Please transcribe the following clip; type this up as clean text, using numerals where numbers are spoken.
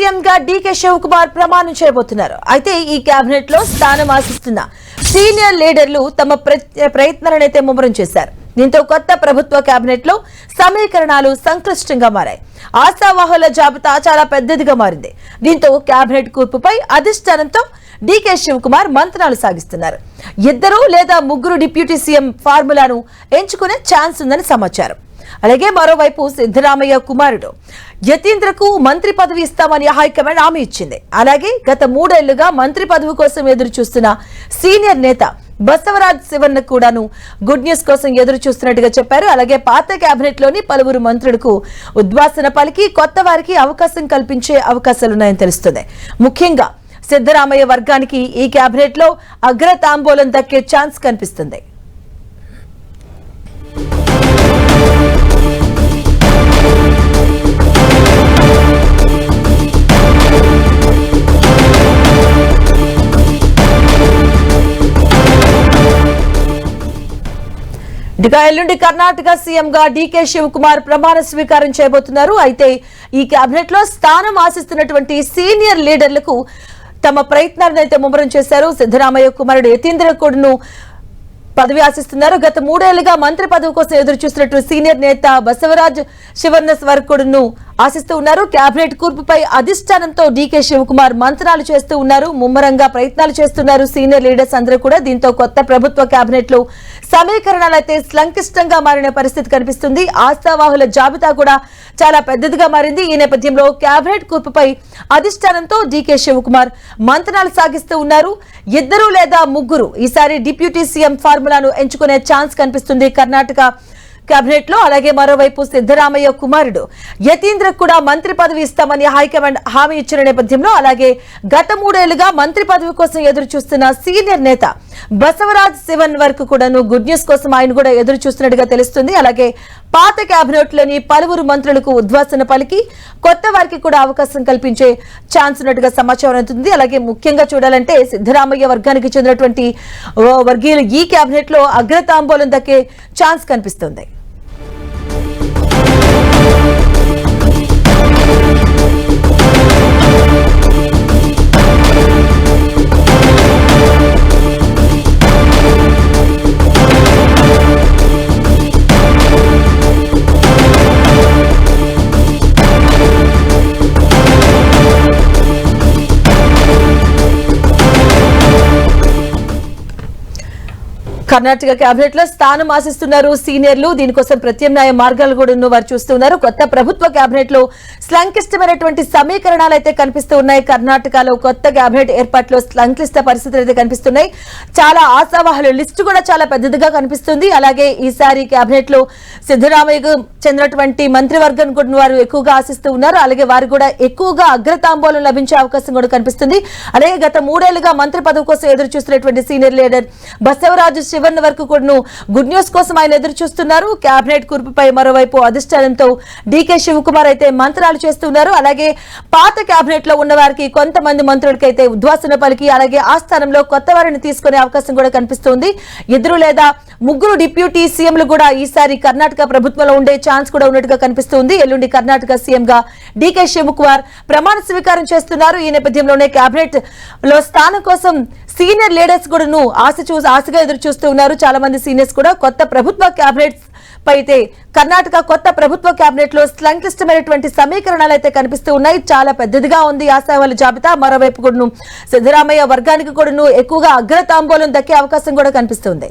సీఎంగా డీకే శివకుమార్ ప్రమాణం చేయబోతున్నారు. అయితే ఈ కేబినెట్ లో స్థానం ఆశిస్తున్న సీనియర్ లీడర్లు తమ ప్రయత్నాలనైతే ముమ్మరం చేశారు. దీంతో కొత్త ప్రభుత్వ కేబినెట్ లో సమీకరణాలు సంక్లిష్టంగా మారాయి. ఆశావాహుల జాబితా చాలా పెద్దదిగా మారింది. దీంతో కేబినెట్ కూర్పుపై అధిష్టానంతో డీకే శివకుమార్ మంత్రాలు సాగిస్తున్నారు. 2 లేదా 3 డిప్యూటీ సీఎం ఫార్ములాను ఎంచుకునే ఛాన్స్ ఉందని సమాచారం. అలాగే మరోవైపు సిద్ధరామయ్య కుమారుడు యతీంద్రకు మంత్రి పదవి ఇస్తామని హైకమాండ్ హామీ ఇచ్చింది. అలాగే గత 3 ఏళ్లుగా మంత్రి పదవి కోసం ఎదురు చూస్తున్న సీనియర్ నేత బసవరాజ్ శివన్న కూడాను గుడ్ న్యూస్ కోసం ఎదురు చూస్తున్నట్టుగా చెప్పారు. అలాగే పాత కేబినెట్ లోని పలువురు మంత్రులకు ఉద్వాసన పలికి కొత్త వారికి అవకాశం కల్పించే అవకాశాలున్నాయని తెలుస్తుంది. ముఖ్యంగా సిద్ధరామయ్య వర్గానికి ఈ కేబినెట్ లో అగ్రతాంబూలం దక్కే ఛాన్స్ కనిపిస్తుంది. ఎల్లుండి కర్ణాటక సీఎంగా డీకే శివకుమార్ ప్రమాణ స్వీకారం చేయబోతున్నారు. అయితే ఈ కేబినెట్ లో స్థానం ఆశిస్తున్నటువంటి సీనియర్ లీడర్లకు తమ ప్రయత్నాలను అయితే ముమ్మరం చేశారు. సిద్ధరామయ్య కుమారుడు యతీంద్ర కూడాను పదవి ఆశిస్తున్నారు. గత 3 ఏళ్లుగా మంత్రి పదవి కోసం ఎదురు చూస్తున్నట్టు సీనియర్ నేత బసవరాజ్ శివన్న వరకుడును ఆశిస్తూ ఉన్నారు. కేబినెట్ కూర్పుపై అధిష్టానంతో డీకే శివకుమార్ మంత్రాలు చేస్తూ ఉన్నారు. ముమ్మరంగా ప్రయత్నాలు చేస్తున్నారు సీనియర్ లీడర్స్ అందరూ కూడా. దీంతో కొత్త ప్రభుత్వ కేబినెట్ లో సమీకరణాలు అయితే సంక్లిష్టంగా మారిన పరిస్థితి కనిపిస్తుంది. ఆశావాహుల జాబితా కూడా చాలా పెద్దదిగా మారింది. ఈ నేపథ్యంలో కేబినెట్ కూర్పుపై అధిష్టానంతో డీకే శివకుమార్ మంత్రాలు సాగిస్తూ ఉన్నారు. 2 లేదా 3 ఈసారి డిప్యూటీ సీఎం ఫార్ములాను ఎంచుకునే ఛాన్స్ కనిపిస్తుంది కర్ణాటక కేబినెట్ లో. అలాగే మరోవైపు సిద్ధరామయ్య కుమారుడు యతీంద్రకు కూడా మంత్రి పదవి ఇస్తామని హైకమాండ్ హామీ ఇచ్చిన నేపథ్యంలో, అలాగే గత 3 ఏళ్లుగా మంత్రి పదవి కోసం ఎదురు చూస్తున్న సీనియర్ నేత బసవరాజ్ శివన్ వరకు కూడాను గుడ్ న్యూస్ కోసం ఆయన కూడా ఎదురు చూస్తున్నట్టుగా తెలుస్తుంది. అలాగే పాత కేబినెట్ లోని పలువురు మంత్రులకు ఉద్వాసన పలికి కొత్త వారికి కూడా అవకాశం కల్పించే ఛాన్స్ ఉన్నట్టుగా సమాచారం అవుతుంది. అలాగే ముఖ్యంగా చూడాలంటే సిద్ధరామయ్య వర్గానికి చెందినటువంటి వర్గీయులు ఈ కేబినెట్ లో అగ్రతాంబూలం దక్కే ఛాన్స్ కనిపిస్తుంది. కర్ణాటక కేబినెట్ లో స్థానం ఆశిస్తున్నారు సీనియర్లు. దీనికోసం ప్రత్యామ్నాయ మార్గాలు కూడా వారు చూస్తున్నారు. కొత్త ప్రభుత్వ కేబినెట్ లో సంక్లిష్టమైనటువంటి సమీకరణాలు అయితే కనిపిస్తూ ఉన్నాయి. కర్ణాటకలో కొత్త కేబినెట్ ఏర్పాటులో సంక్లిష్ట పరిస్థితులు అయితే కనిపిస్తున్నాయి. చాలా ఆశావాహుల లిస్టు కూడా చాలా పెద్దదిగా కనిపిస్తుంది. అలాగే ఈసారి కేబినెట్ లో సిద్ధరామయ్యకు చెందినటువంటి మంత్రివర్గం కూడా వారు ఎక్కువగా ఆశిస్తూ ఉన్నారు. అలాగే వారు కూడా ఎక్కువగా అగ్రతాంబూలం లభించే అవకాశం కూడా కనిపిస్తుంది. అలాగే గత 3 ఏళ్లుగా మంత్రి పదవి కోసం ఎదురు చూస్తున్నటువంటి సీనియర్ లీడర్ బసవరాజు శివన్ వరకు కూడా గుడ్ న్యూస్ కోసం ఆయన ఎదురు చూస్తున్నారు. కేబినెట్ కూర్పుపై మరోవైపు అధిష్టానంతో డీకే శివకుమార్ అయితే మంత్రాలు చేస్తున్నారు. అలాగే పాత కేబినెట్ లో ఉన్న వారికి కొంతమంది మంత్రులకైతే ఉద్వాసన పలికి అలాగే ఆ స్థానంలో కొత్త వారిని తీసుకునే అవకాశం కూడా కనిపిస్తుంది. 2 లేదా 3 డిప్యూటీ సీఎంలు కూడా ఈసారి కర్ణాటక ప్రభుత్వంలో ఉండే ఛాన్స్ కూడా ఉన్నట్టుగా కనిపిస్తుంది. ఎల్లుండి కర్ణాటక సీఎం గా డీకే శివకుమార్ ప్రమాణ స్వీకారం చేస్తున్నారు. ఈ నేపథ్యంలోనే కేబినెట్ లో స్థానం కోసం సీనియర్ లీడర్స్ కూడా ఆశగా ఎదురు చూస్తూ ఉన్నారు. చాలా మంది సీనియర్స్ కూడా కొత్త ప్రభుత్వ కేబినెట్ పై అయితే కర్ణాటక కొత్త ప్రభుత్వ కేబినెట్ లో సంక్లిష్టమైనటువంటి సమీకరణాలు అయితే కనిపిస్తూ ఉన్నాయి. చాలా పెద్దదిగా ఉంది ఆశావాహుల జాబితా. మరోవైపు కూడా సిద్ధరామయ్య వర్గానికి కూడా ఎక్కువగా అగ్రతాంబూలం దక్కే అవకాశం కూడా కనిపిస్తుంది.